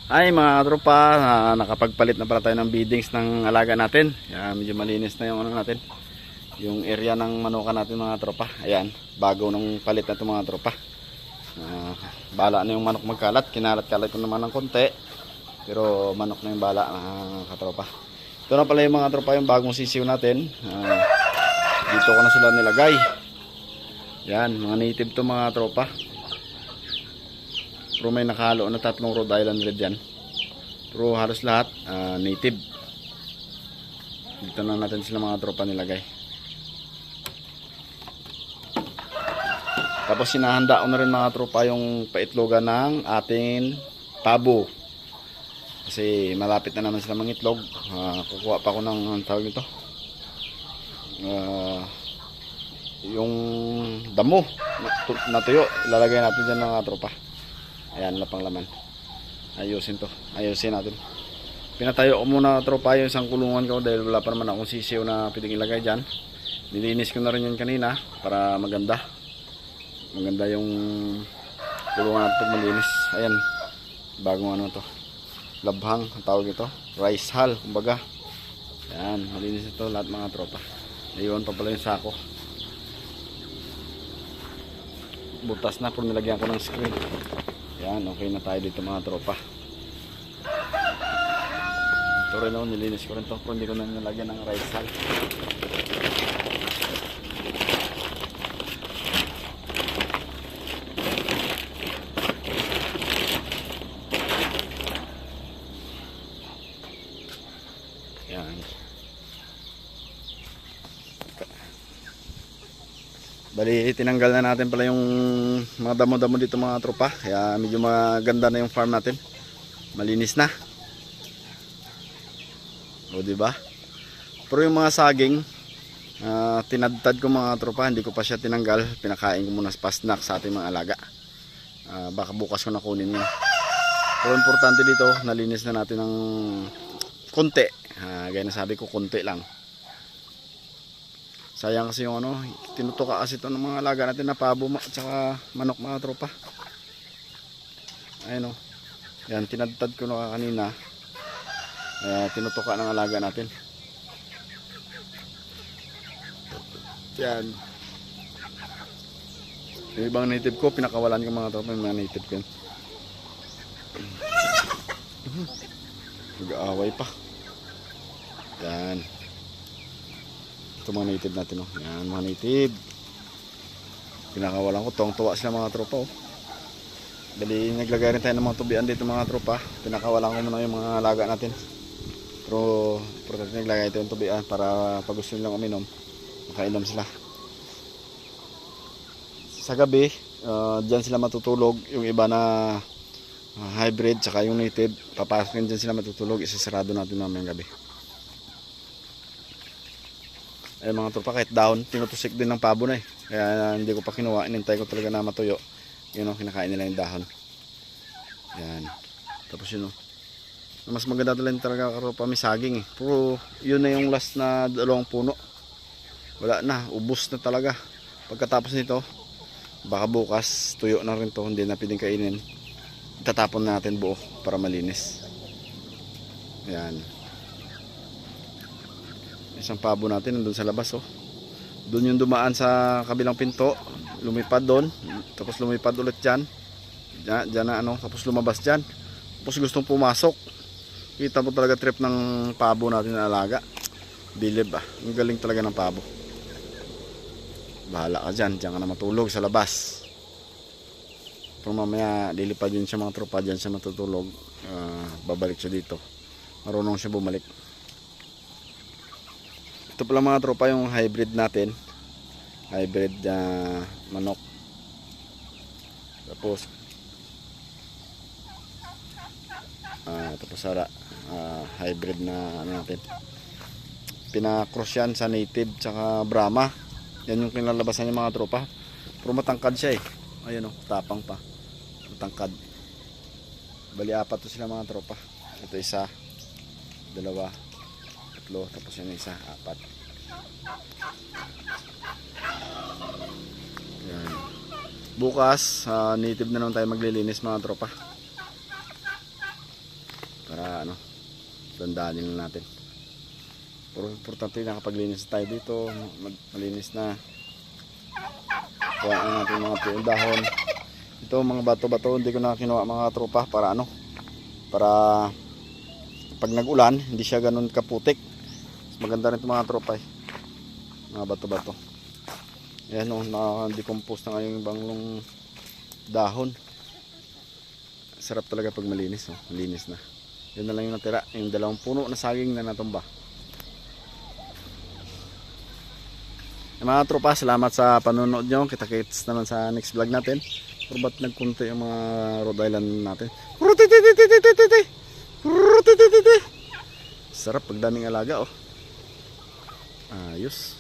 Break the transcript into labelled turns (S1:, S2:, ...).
S1: Ay mga tropa, nakapagpalit na pala tayo ng beddings ng alaga natin. Yan, medyo malinis na yung ano natin. Yung area ng manukan natin mga tropa. Ayan, bago nung palit na ito mga tropa. Bala na yung manok magkalat. Kinalat-kalat ko naman ng konti. Pero manok na yung bala mga katropa. Ito na pala yung mga tropa, yung bagong sisiw natin. Dito ko na sila nilagay. Yan, mga native to mga tropa. Pero may nakahalo na 3 Rhode Island Red yan. Pero halos lahat native. Dito na natin sila mga tropa nilagay. Tapos sinahanda ko na rin mga tropa yung paitlogan ng ating pabo. Kasi malapit na naman sila mangitlog. Kukuha pa ako ng tawag nito. Yung damo na tuyo. Ilalagay natin dyan mga tropa. Ayan, lapang laman. Ayusin to. Ayusin natin. Pinatayo ko muna tropa yung isang kulungan ko dahil wala pa naman akong sisiw na pwedeng ilagay dyan. Nilinis ko na rin yan kanina para maganda. Maganda yung kulungan natin pag malinis. Ayan. Bagong ano to. Labhang. Ang tawag ito. Rice hull. Kumbaga. Ayan. Malinis ito lahat mga tropa. Naiwan pa pala yung sako. Butas na. Pero nilagyan ko ng screen. Yan, okay na tayo dito mga tropa. Ito rin ako, nilinis ko rin ito. Pero hindi ko na nilagyan ng rice hull. Yan. Bali, tinanggal na natin pala yung mga damo-damo dito mga tropa. Kaya medyo maganda na yung farm natin. Malinis na. O diba? Pero yung mga saging, tinadtad ko mga tropa. Hindi ko pa siya tinanggal. Pinakain ko muna sa snack sa ating mga alaga. Baka bukas ko na kunin yun. Pero importante dito, nalinis na natin ng konti. Gaya na sabi ko, konti lang. Sayang kasi yung ano, tinutuka kasi ito ng mga alaga natin na pabo at saka manok mga tropa. Ayun o. Yan, tinadtad ko na kanina. Tinutuka ng alaga natin. Yan. Yung ibang native ko, pinakawalan ko mga tropa, yung mga native ko. Nag-aaway pa. Yan. Ito mga native natin oh. Yan mga native. Pinakawalan ko. Tuwang-tuwa sila mga tropa oh. Dali naglagay rin tayo ng mga tubian dito mga tropa. Pinakawalan ko muna yung mga alaga natin. Pero naglagay ito yung tubian para pag gusto nilang uminom, makainom sila. Sa gabi, dyan sila matutulog. Yung iba na hybrid tsaka yung native, papasok dyan sila matutulog. Isasarado natin mamayang gabi. Ay mga tropa, kahit dahon tinutusik din ng pabo na eh. Kaya hindi ko pa kinuha, inintay ko talaga na matuyo. Yun o, kinakain nila yung dahon. Yan. Tapos yun o, mas maganda talaga karopa, may saging eh. Pero yun na yung last na 2 puno. Wala na, ubos na talaga. Pagkatapos nito, baka bukas tuyo na rin to, hindi na pwedeng kainin. Itatapon na natin buo para malinis. Yan. Isang pabo natin nandun sa labas oh. Doon yung dumaan sa kabilang pinto, lumipad doon, tapos lumipad ulit dyan. Dyan na ano, tapos lumabas dyan. Tapos gustong pumasok. Kita mo talaga trip ng pabo natin na alaga. Bilib ah, ang galing talaga ng pabo. Bahala ka dyan, dyan ka na matulog sa labas. Pero mamaya lilipad yun siya mga tropa, dyan siya matutulog. Babalik siya dito. Marunong siya bumalik. Ito pala mga tropa yung hybrid natin. Hybrid manok. Tapos tapos hybrid na ano natin. Pinakross yan sa native tsaka Brahma. Yan yung kinalabasan niya mga tropa. Pero matangkad siya eh. Ayun oh, tapang pa. Matangkad. Bali 4 to sila mga tropa. Ito isa, 2, 3, tapos yung isa 4. Yan. Bukas native na naman tayo maglilinis mga tropa. kaya ano, dandanin lang natin. Pero importante nakapaglinis tayo dito, malinis na. Kuha na natin mga puong dahon. Ito mga bato-bato hindi ko na kinuha mga tropa para ano, para pag nag-ulan hindi siya ganun kaputik. Maganda rin ito mga tropa mga bato-bato. Ayan o, naka-decompose na ngayon yung banglong dahon. Sarap talaga pag malinis o, malinis na. Yun na lang yung natira, yung 2 puno na saging na natumba. Mga tropa, salamat sa panonood nyo. Kita-kits naman sa next vlog natin. Pero ba't nagkunti yung mga Rhode Island natin? Sarap pag daming alaga oh. Ayos.